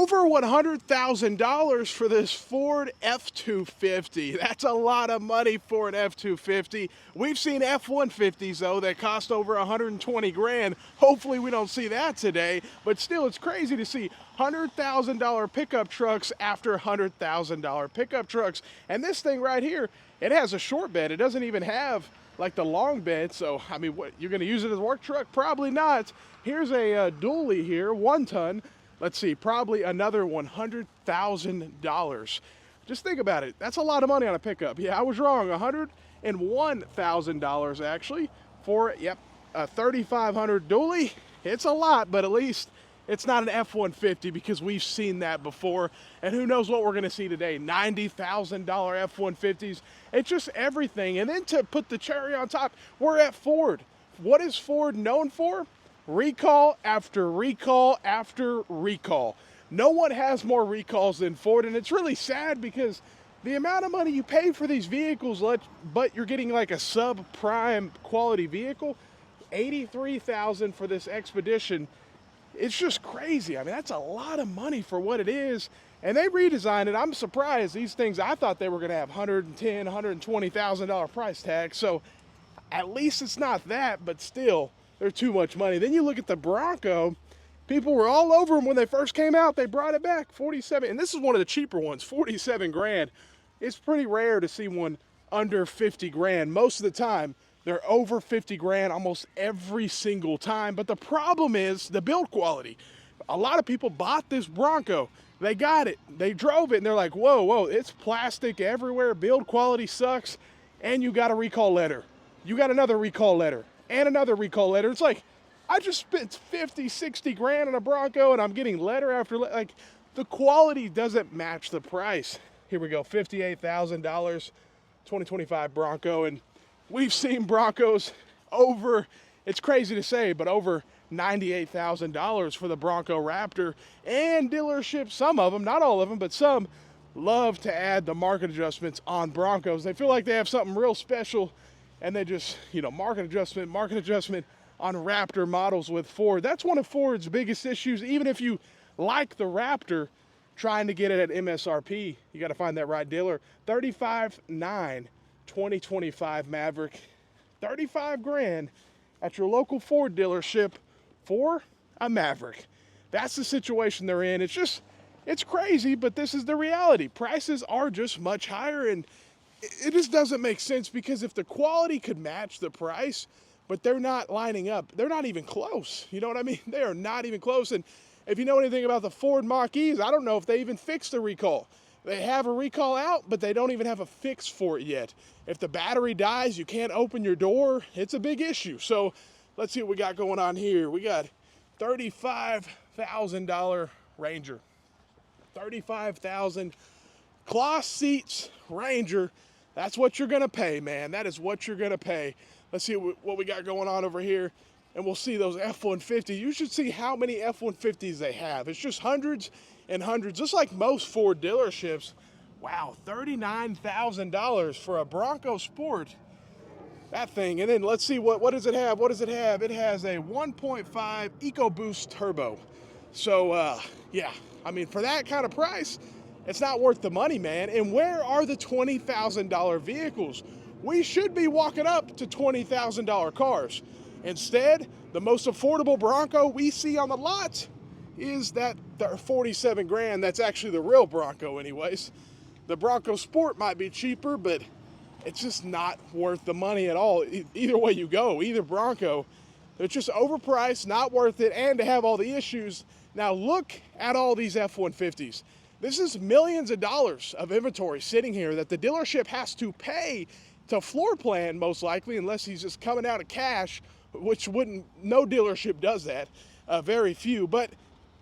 Over $100,000 for this Ford F-250. That's a lot of money for an F-250. We've seen F-150s though that cost over 120 grand. Hopefully we don't see that today, but still it's crazy to see $100,000 pickup trucks after $100,000 pickup trucks. And this thing right here, it has a short bed. It doesn't even have like the long bed. So, I mean, what, you're gonna use it as a work truck? Probably not. Here's a dually here, 1 ton. Let's see, probably another $100,000. Just think about it. That's a lot of money on a pickup. Yeah, I was wrong. $101,000 actually for, yep, a 3,500 dually. It's a lot, but at least it's not an F-150 because we've seen that before. And who knows what we're going to see today. $90,000 F-150s. It's just everything. And then to put the cherry on top, we're at Ford. What is Ford known for? Recall after recall after recall. No one has more recalls than Ford, and it's really sad because the amount of money you pay for these vehicles, but you're getting like a subprime quality vehicle, $83,000 for this Expedition. It's just crazy. I mean, that's a lot of money for what it is. And they redesigned it. I'm surprised. These things, I thought they were going to have $110,000, $120,000 price tag. So at least it's not that, but still, they're too much money. Then you look at the Bronco. People were all over them when they first came out. They brought it back, 47. And this is one of the cheaper ones, 47 grand. It's pretty rare to see one under 50 grand. Most of the time, they're over 50 grand almost every single time. But the problem is the build quality. A lot of people bought this Bronco. They got it. They drove it, and they're like, whoa, whoa, it's plastic everywhere. Build quality sucks. And you got a recall letter. You got another recall letter. And another recall letter. It's like, I just spent 50, 60 grand on a Bronco and I'm getting letter after letter. Like, the quality doesn't match the price. Here we go, $58,000, 2025 Bronco. And we've seen Broncos over, it's crazy to say, but over $98,000 for the Bronco Raptor. And dealerships, some of them, not all of them, but some love to add the market adjustments on Broncos. They feel like they have something real special. And they just, you know, market adjustment on Raptor models with Ford. That's one of Ford's biggest issues. Even if you like the Raptor, trying to get it at MSRP, you got to find that right dealer. $35,900, 2025 Maverick. 35 grand at your local Ford dealership for a Maverick. That's the situation they're in. It's just, it's crazy, but this is the reality. Prices are just much higher, and it just doesn't make sense because if the quality could match the price, but they're not lining up, they're not even close. You know what I mean? They are not even close. And if you know anything about the Ford Mach-E's, I don't know if they even fixed the recall. They have a recall out, but they don't even have a fix for it yet. If the battery dies, you can't open your door. It's a big issue. So let's see what we got going on here. We got $35,000 Ranger. $35,000 cloth seats Ranger. That's what you're going to pay, man. That is what you're going to pay. Let's see what we got going on over here. And we'll see those F-150s. You should see how many F-150s they have. It's just hundreds and hundreds, just like most Ford dealerships. Wow, $39,000 for a Bronco Sport. That thing. And then let's see, what does it have? What does it have? It has a 1.5 EcoBoost turbo. So, yeah, I mean, for that kind of price, it's not worth the money, man. And where are the $20,000 vehicles? We should be walking up to $20,000 cars. Instead, the most affordable Bronco we see on the lot is that 47 grand. That's actually the real Bronco anyways. The Bronco Sport might be cheaper, but it's just not worth the money at all. Either way you go, either Bronco, it's just overpriced, not worth it, and to have all the issues. Now look at all these F-150s. This is millions of dollars of inventory sitting here that the dealership has to pay to floor plan, most likely, unless he's just coming out of cash, which no dealership does that, very few. But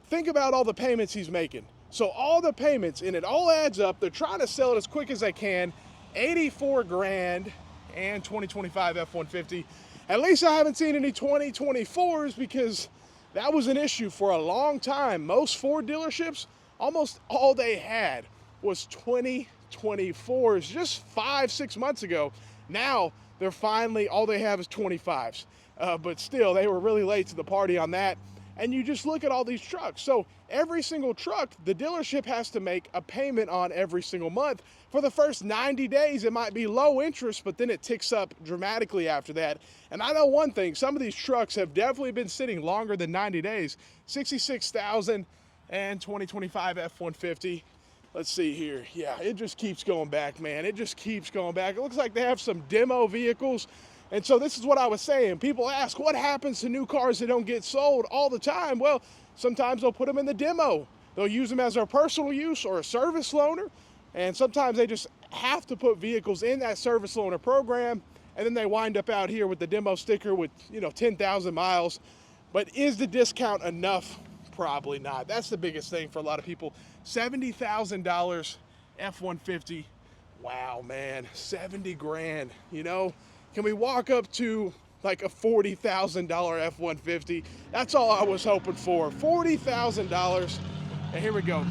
think about all the payments he's making. So all the payments, and it all adds up. They're trying to sell it as quick as they can. 84 grand and 2025 F-150. At least I haven't seen any 2024s because that was an issue for a long time. Most Ford dealerships, almost all they had was 2024s just 5-6 months ago. Now they're finally, all they have is 25s. But still, they were really late to the party on that. And you just look at all these trucks. So every single truck, the dealership has to make a payment on every single month. For the first 90 days, it might be low interest, but then it ticks up dramatically after that. And I know one thing, some of these trucks have definitely been sitting longer than 90 days. 66,000 and 2025 F-150. Let's see here. Yeah, it just keeps going back, man. It just keeps going back. It looks like they have some demo vehicles. And so this is what I was saying. People ask, what happens to new cars that don't get sold all the time? Well, sometimes they'll put them in the demo. They'll use them as their personal use or a service loaner. And sometimes they just have to put vehicles in that service loaner program. And then they wind up out here with the demo sticker with, 10,000 miles. But is the discount enough? Probably not. That's the biggest thing for a lot of people. $70,000 F-150. Wow, man, 70 grand, Can we walk up to like a $40,000 F-150? That's all I was hoping for, $40,000. And here we go,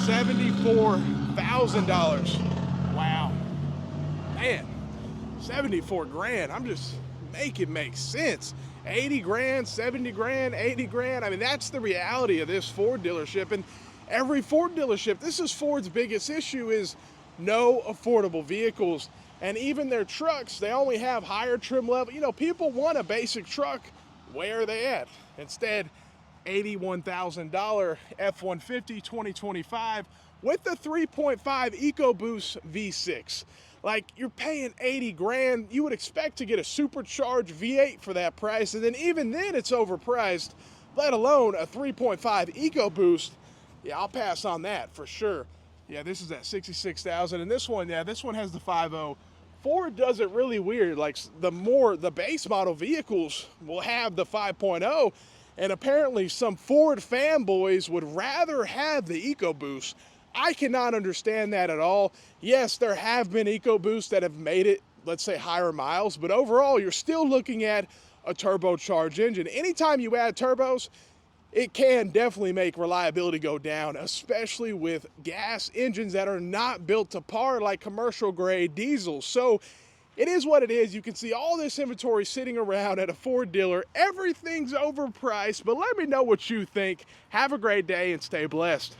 $74,000. Wow, man, 74 grand. I'm just make it make sense. 80 grand, 70 grand, 80 grand. I mean, that's the reality of this Ford dealership. And every Ford dealership, this is Ford's biggest issue, is no affordable vehicles. And even their trucks, they only have higher trim level. People want a basic truck. Where are they at? Instead, $81,000 F-150 2025 with the 3.5 EcoBoost V6. Like, you're paying 80 grand. You would expect to get a supercharged V8 for that price. And then even then, it's overpriced, let alone a 3.5 EcoBoost. Yeah, I'll pass on that for sure. Yeah, this is at 66,000. And this one, this one has the 5.0. Ford does it really weird. Like, the base model vehicles will have the 5.0. And apparently some Ford fanboys would rather have the EcoBoost. I cannot understand that at all. Yes, there have been EcoBoosts that have made it, let's say, higher miles, but overall, you're still looking at a turbocharged engine. Anytime you add turbos, it can definitely make reliability go down, especially with gas engines that are not built to par like commercial grade diesels. So it is what it is. You can see all this inventory sitting around at a Ford dealer. Everything's overpriced, but let me know what you think. Have a great day and stay blessed.